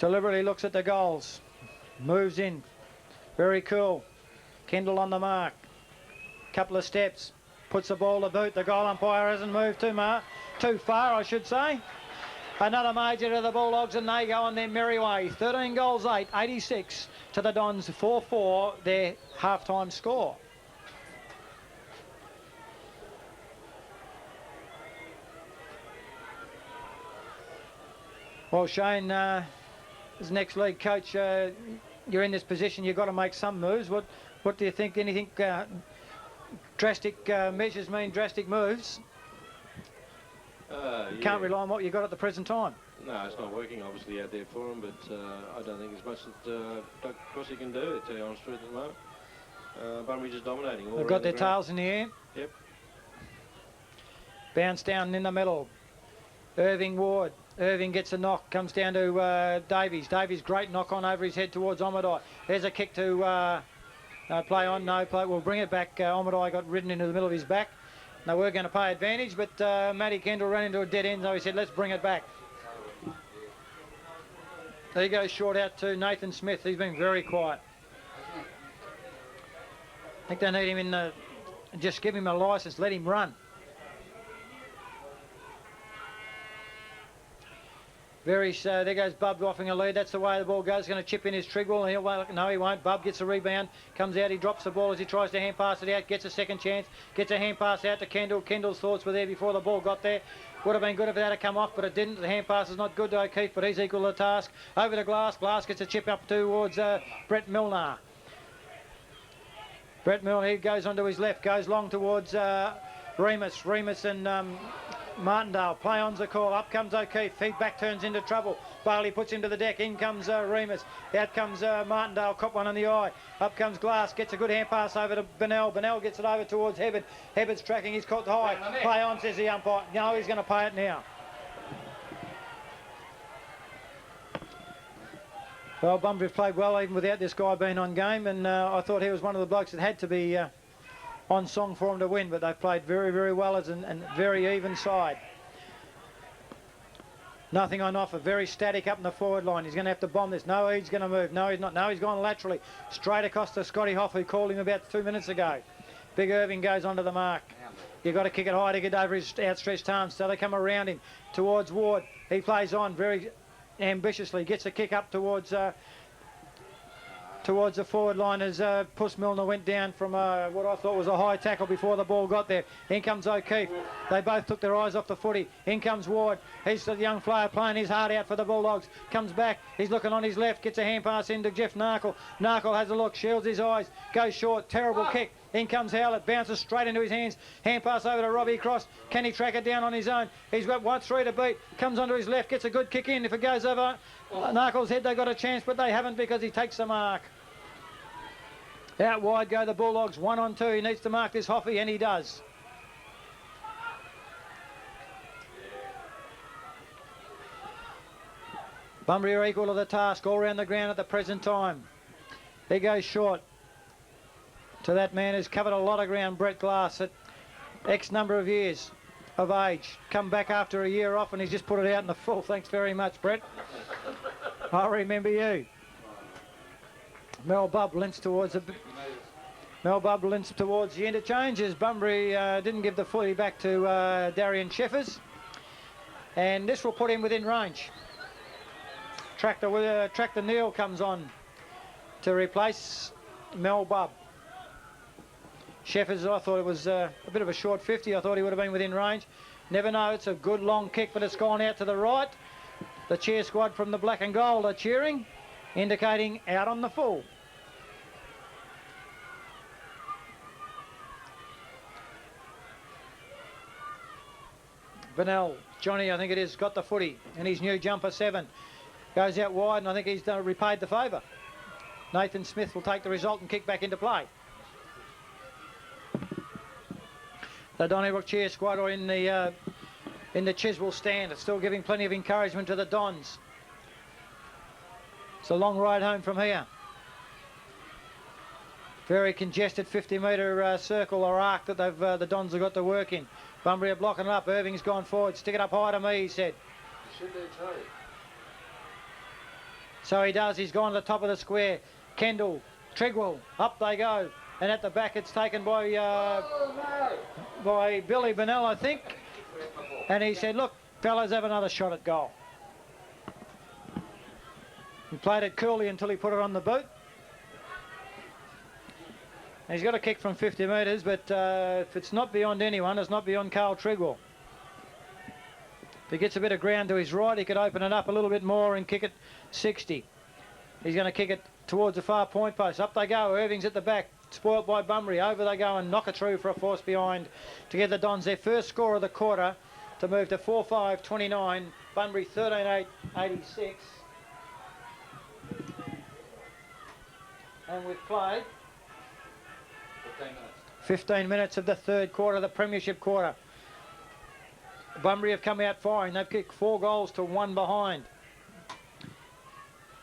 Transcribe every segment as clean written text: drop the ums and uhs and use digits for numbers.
Deliberately looks at the goals. Moves in. Very cool. Kendall on the mark. Couple of steps. Puts the ball to boot. The goal umpire hasn't moved too far, I should say. Another major to the Bulldogs, and they go on their merry way. 13 goals, 8, 86 to the Dons, 4-4, their half-time score. Well, Shane, as next league coach, you're in this position, you've got to make some moves. What do you think? Anything drastic measures mean drastic moves? Yeah. Can't rely on what you've got at the present time. No, it's not working obviously out there for him, but I don't think there's much that Doug Crossy can do, to tell you honest truth at the moment. Bunbury just dominating. They've got their tails in the air. Yep. Bounce down in the middle. Irving Ward. Irving gets a knock, comes down to Davies. Davies, great knock on over his head towards Omadai. There's a kick to play on, no play. We'll bring it back. Omadai got ridden into the middle of his back. They were going to pay advantage, but Matty Kendall ran into a dead end, so he said, let's bring it back. There he goes, short out to Nathan Smith. He's been very quiet. I think they need him in the... Just give him a licence, let him run. There goes Bub offering a lead. That's the way the ball goes. Going to chip in his Trigwell. No, he won't. Bub gets a rebound. Comes out. He drops the ball as he tries to hand pass it out. Gets a second chance. Gets a hand pass out to Kendall. Kendall's thoughts were there before the ball got there. Would have been good if that had come off, but it didn't. The hand pass is not good to O'Keefe, but he's equal to the task. Over to Glass. Glass gets a chip up towards Brett Milner. Brett Milner, he goes onto his left. Goes long towards Remus. Remus and... Martindale, play on's the call. Up comes O'Keefe. He back turns into trouble. Bailey puts him to the deck. In comes Remus. Out comes Martindale. Cop one on the eye. Up comes Glass. Gets a good hand pass over to Bennell. Bennell gets it over towards Hebbard. Hebbard's tracking. He's caught the high. Play on, says the umpire. No, he's going to pay it now. Well, Bunbury played well even without this guy being on game, and I thought he was one of the blokes that had to be on song for him to win, but they've played very, very well as a very even side. Nothing on offer, very static up in the forward line. He's going to have to bomb this. No, he's going to move. No, he's not. No, he's gone laterally. Straight across to Scotty Hoff, who called him about 2 minutes ago. Big Irving goes onto the mark. You've got to kick it high to get over his outstretched arms, so they come around him towards Ward. He plays on very ambitiously, gets a kick up towards the forward line as Puss Milner went down from what I thought was a high tackle before the ball got there. In comes O'Keefe. They both took their eyes off the footy. In comes Ward. He's the young player playing his heart out for the Bulldogs. Comes back. He's looking on his left. Gets a hand pass into Jeff Narkle. Narkle has a look. Shields his eyes. Goes short. Terrible kick. In comes Howlett. Bounces straight into his hands. Hand pass over to Robbie Cross. Can he track it down on his own? He's got 1-3 to beat. Comes onto his left. Gets a good kick in. If it goes over Narkle's head, they got a chance, but they haven't because he takes the mark. Out wide go the Bulldogs, 1 on 2. He needs to mark this Hoffy, and he does. Bunbury are equal to the task all around the ground at the present time. He goes short to that man who's covered a lot of ground, Brett Glass, at X number of years of age. Come back after a year off and he's just put it out in the full. Thanks very much, Brett. I remember you. Mel Bubb limps towards the interchange as Bunbury didn't give the footy back to Darian Sheffers, and this will put him within range. Tractor Neil comes on to replace Mel Bubb. Sheffers, I thought it was a bit of a short 50. I thought he would have been within range. Never know. It's a good long kick, but it's gone out to the right. The cheer squad from the black and gold are cheering, indicating out on the full. Vanel, Johnny, I think it is, got the footy in his new jumper 7. Goes out wide, and I think he's repaid the favour. Nathan Smith will take the result and kick back into play. The Donnybrook cheer squad are in the Chiswell stand. It's still giving plenty of encouragement to the Dons. It's a long ride home from here. Very congested 50-metre circle or arc that the Dons have got to work in. Bunbury are blocking it up. Irving's gone forward. Stick it up high to me, he said. So he does. He's gone to the top of the square. Kendall, Trigwell, up they go. And at the back it's taken by Billy Bennell, I think. And he said, look, fellas, have another shot at goal. He played it coolly until he put it on the boot. And he's got a kick from 50 metres, but if it's not beyond anyone, it's not beyond Carl Trigwell. If he gets a bit of ground to his right, he could open it up a little bit more and kick it 60. He's going to kick it towards the far point post. Up they go. Irving's at the back, spoilt by Bunbury. Over they go and knock it through for a force behind to give the Dons their first score of the quarter to move to 4-5-29. Bunbury 13-8-86. And we've played 15 minutes of the third quarter, the premiership quarter. Bunbury have come out firing. They've kicked 4 goals to 1 behind.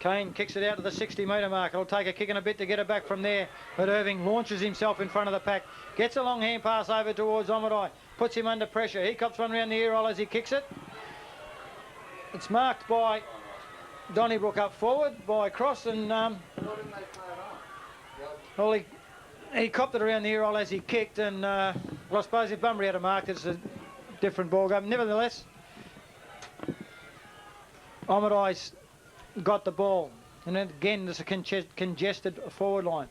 Kane kicks it out to the 60-metre mark. It'll take a kick and a bit to get it back from there. But Irving launches himself in front of the pack. Gets a long hand pass over towards Omadai. Puts him under pressure. He cops one round the ear roll as he kicks it. It's marked by Donnybrook up forward by Cross. And well, he copped it around the ear roll as he kicked. And well, I suppose if Bunbury had a mark, it's a different ball game. Nevertheless, Omadai's got the ball, and then again there's a congested forward line.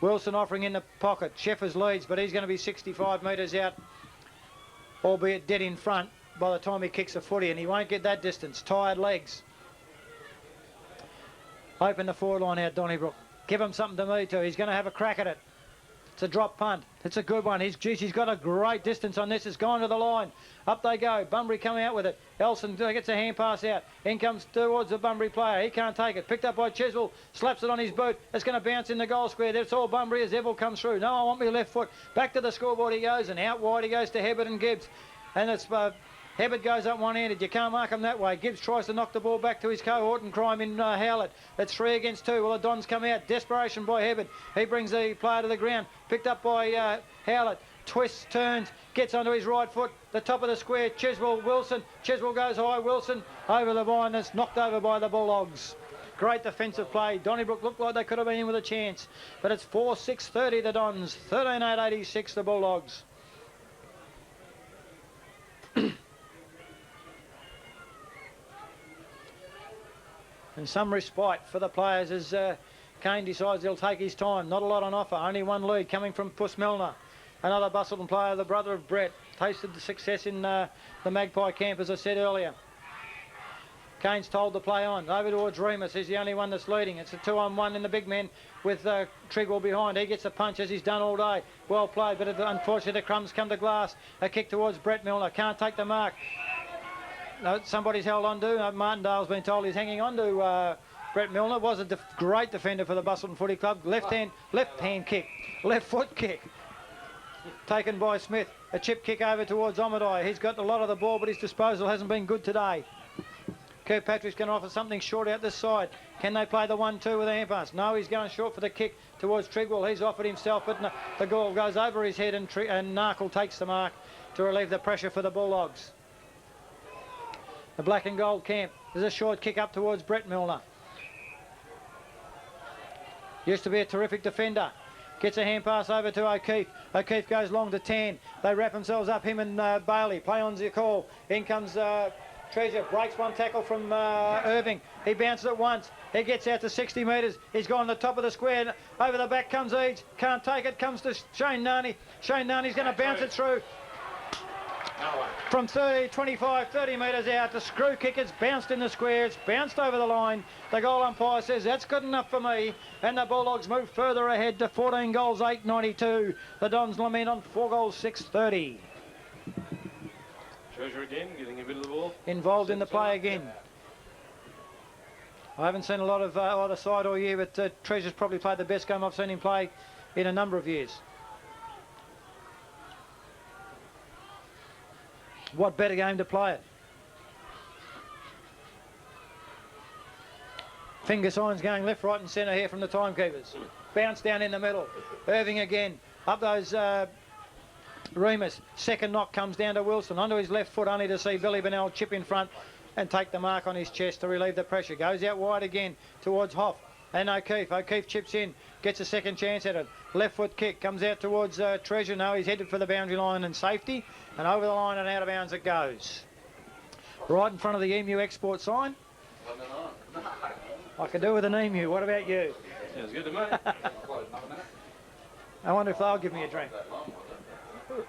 Wilson offering in the pocket. Sheffers leads, but he's going to be 65 metres out, albeit dead in front by the time he kicks a footy, and he won't get that distance. Tired legs. Open the forward line out, Donnybrook. Give him something to move to. He's going to have a crack at it. It's a drop punt. It's a good one. He's got a great distance on this. It's gone to the line. Up they go. Bunbury coming out with it. Elson gets a hand pass out. In comes towards the Bunbury player. He can't take it. Picked up by Cheswell. Slaps it on his boot. It's going to bounce in the goal square. That's all Bunbury as Evil comes through. No, I want me left foot. Back to the scoreboard he goes, and out wide he goes to Hebbert and Gibbs. And it's Hebbert goes up one-handed. You can't mark him that way. Gibbs tries to knock the ball back to his cohort and crime in Howlett. It's 3 against 2. Well, the Dons come out. Desperation by Hebbert. He brings the player to the ground. Picked up by Howlett. Twists, turns, gets onto his right foot. The top of the square, Cheswell, Wilson. Cheswell goes high. Wilson over the line. It's knocked over by the Bulldogs. Great defensive play. Donnybrook looked like they could have been in with a chance. But it's 4-6-30 the Dons. 13-8-86 the Bulldogs. And some respite for the players as Kane decides he'll take his time. Not a lot on offer. Only one lead coming from Puss Milner. Another Bustleton player, the brother of Brett. Tasted the success in the Magpie camp, as I said earlier. Kane's told to play on. Over towards Remus. He's the only one that's leading. It's a 2-on-1 in the big men with Trigwell behind. He gets a punch as he's done all day. Well played, but unfortunately the crumbs come to glass. A kick towards Brett Milner. Can't take the mark. No, somebody's held on to. Martindale's been told he's hanging on to Brett Milner. Was a great defender for the Bustleton Footy Club. Left hand kick. Left foot kick. Taken by Smith. A chip kick over towards Omadai. He's got a lot of the ball, but his disposal hasn't been good today. Kirkpatrick's going to offer something short out this side. Can they play the 1-2 with a hand pass? No, he's going short for the kick towards Trigwell. He's offered himself, but the ball goes over his head, and Narkle takes the mark to relieve the pressure for the Bulldogs. The black and gold camp. There's a short kick up towards Brett Milner. Used to be a terrific defender. Gets a hand pass over to O'Keefe. O'Keefe goes long to Tan. They wrap themselves up, him and Bailey. Play on the call. In comes Treasure. Breaks one tackle from Irving. He bounces it once. He gets out to 60 metres. He's gone to the top of the square. Over the back comes Eads. Can't take it. Comes to Shane Narney. Shane Narney's going to bounce it through. From 25, 30 metres out, the screw kick has bounced in the square. It's bounced over the line. The goal umpire says that's good enough for me. And the Bulldogs move further ahead to 14 goals, 8-92. The Dons lament on 4 goals, 6-30. Treasure again, getting a bit of the ball. Involved in the play again. I haven't seen a lot of either side all year, but Treasure's probably played the best game I've seen him play in a number of years. What better game to play it? Finger signs going left, right and centre here from the timekeepers. Bounce down in the middle. Irving again. Up those Remus. Second knock comes down to Wilson. Onto his left foot only to see Billy Bennell chip in front and take the mark on his chest to relieve the pressure. Goes out wide again towards Hoff and O'Keefe. O'Keefe chips in, gets a second chance at it. Left foot kick, comes out towards Treasure. No, he's headed for the boundary line and safety, and over the line and out of bounds it goes. Right in front of the Emu export sign. I could do with an emu. What about you? Sounds good to me. I wonder if they'll give me a drink.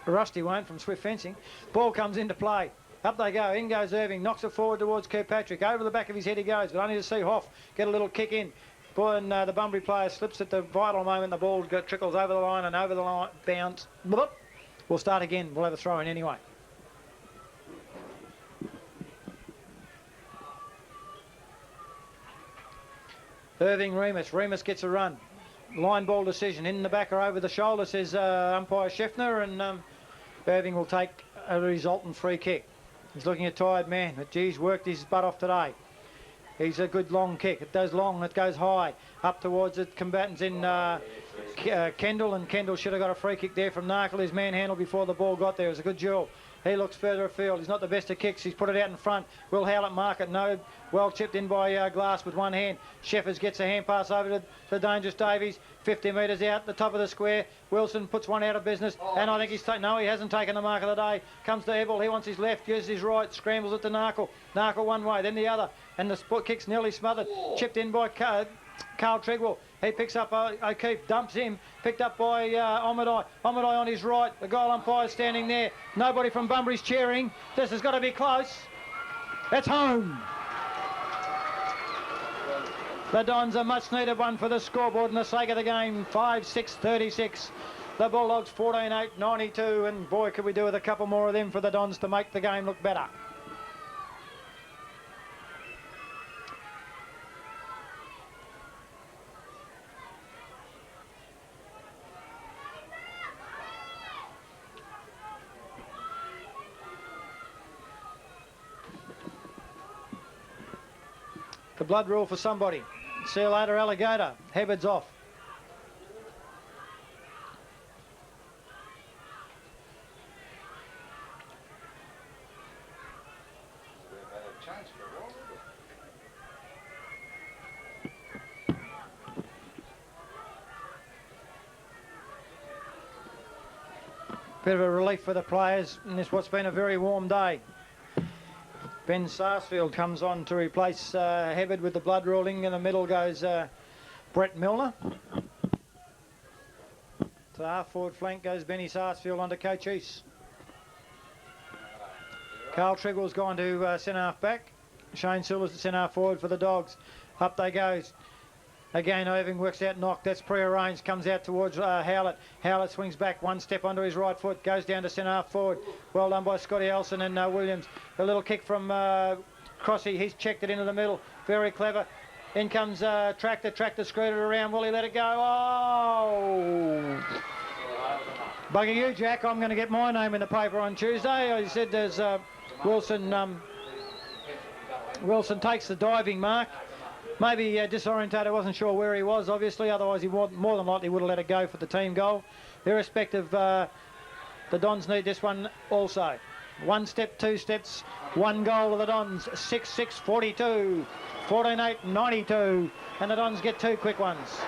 Rusty won't from Swift Fencing. Ball comes into play. Up they go. In goes Irving. Knocks it forward towards Kirkpatrick. Over the back of his head he goes, but only to see Hoff get a little kick in. And the Bunbury player slips at the vital moment. The ball trickles over the line and over the line. Bounce. Bloop. We'll start again. We'll have a throw in anyway. Irving Remus. Remus gets a run. Line ball decision. In the back or over the shoulder, says umpire Scheffner, and Irving will take a resultant free kick. He's looking a tired man, but geez, worked his butt off today. He's a good long kick. It goes long, it goes high. Up towards the combatants in Kendall, and Kendall should have got a free kick there from Narkle. His manhandled before the ball got there. It was a good duel. He looks further afield. He's not the best of kicks. He's put it out in front. Will Howlett mark it? No. Well chipped in by Glass with one hand. Sheffers gets a hand pass over to Dangerous Davies. 50 metres out, the top of the square. Wilson puts one out of business. And I think he's no, he hasn't taken the mark of the day. Comes to Ebel. He wants his left, uses his right, scrambles it to Narkle. Narkle one way, then the other. And the spot kick's nearly smothered. Chipped in by Carl Tregwell. He picks up O'Keefe, dumps him, picked up by Omadai. Omadai on his right, the goal umpire standing there. Nobody from Bunbury's cheering. This has got to be close. It's home. The Dons a much needed one for the scoreboard and the sake of the game. 5-6-36. The Bulldogs 14-8-92, and boy could we do with a couple more of them for the Dons to make the game look better. The blood rule for somebody. See you later, Alligator. Hebbard's off. Bit of a relief for the players in this what's been a very warm day. Ben Sarsfield comes on to replace Hebbard with the blood ruling. In the middle goes Brett Milner. To the half-forward flank goes Benny Sarsfield onto Coach East. Carl Tregwell's gone to centre-half back. Shane Silver's the centre-half forward for the Dogs. Up they goes. Again, Irving works out knock. That's pre-arranged. Comes out towards Howlett. Howlett swings back one step onto his right foot. Goes down to centre-half forward. Well done by Scotty Elson and Williams. A little kick from Crossy. He's checked it into the middle. Very clever. In comes Tractor. Tractor screwed it around. Will he let it go? Oh! Bugger you, Jack. I'm going to get my name in the paper on Tuesday. He said there's Wilson. Wilson takes the diving mark. Maybe disorientated, wasn't sure where he was, obviously, otherwise he more than likely would have let it go for the team goal. Irrespective, the Dons need this one also. 1 step, 2 steps, 1 goal of the Dons, 6-6-42, 14-8-92, and the Dons get 2 quick ones.